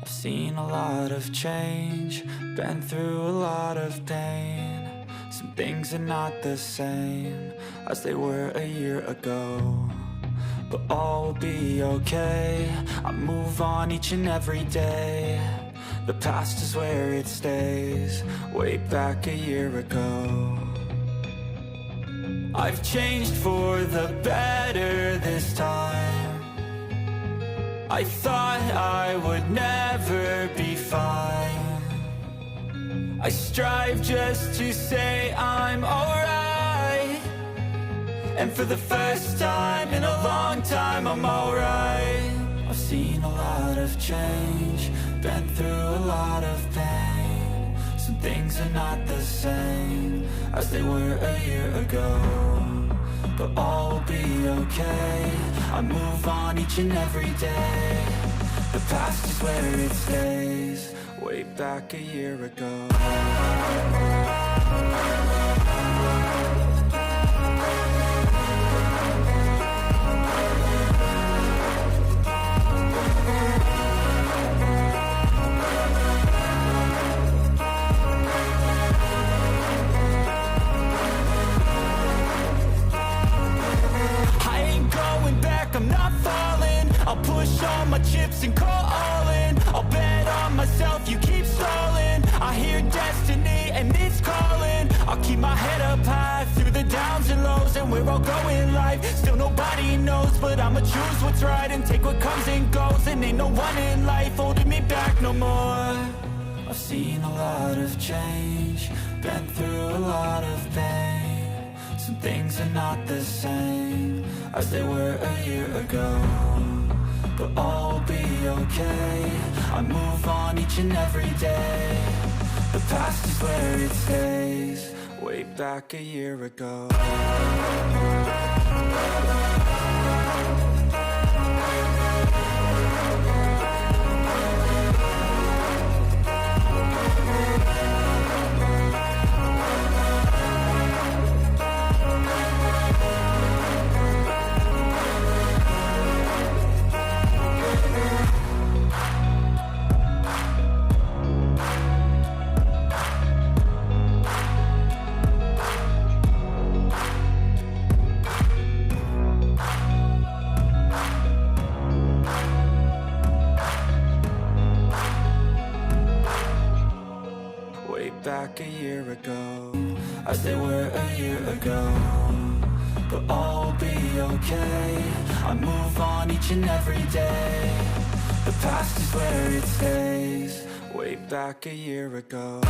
I've seen a lot of change, been through a lot of pain. Some things are not the same as they were a year ago, but all will be okay. I move on each and every day. The past is where it stays, way back a year ago. I've changed for the better this time. I thought I would never be fine. I strive just to say I'm alright, and for the first time in a long time I'm alright. I've seen a lot of change, been through a lot of pain. Some things are not the same as they were a year ago, but all will be okay. I move on each and every day. The past is where it stays, way back a year ago. I'm not falling, I'll push all my chips and call all in. I'll bet on myself, you keep stalling. I hear destiny and it's calling. I'll keep my head up high through the downs and lows, and we're all going life. Still nobody knows, but I'ma choose what's right and take what comes and goes. And ain't no one in life holding me back no more. I've seen a lot of change, been through a lot of pain. Some things are not the same as they were a year ago, but all will be okay. I move on each and every day. The past is where it stays, way back a year ago. Back a year ago, as they were a year ago, but all will be okay. I move on each and every day. The past is where it stays, way back a year ago.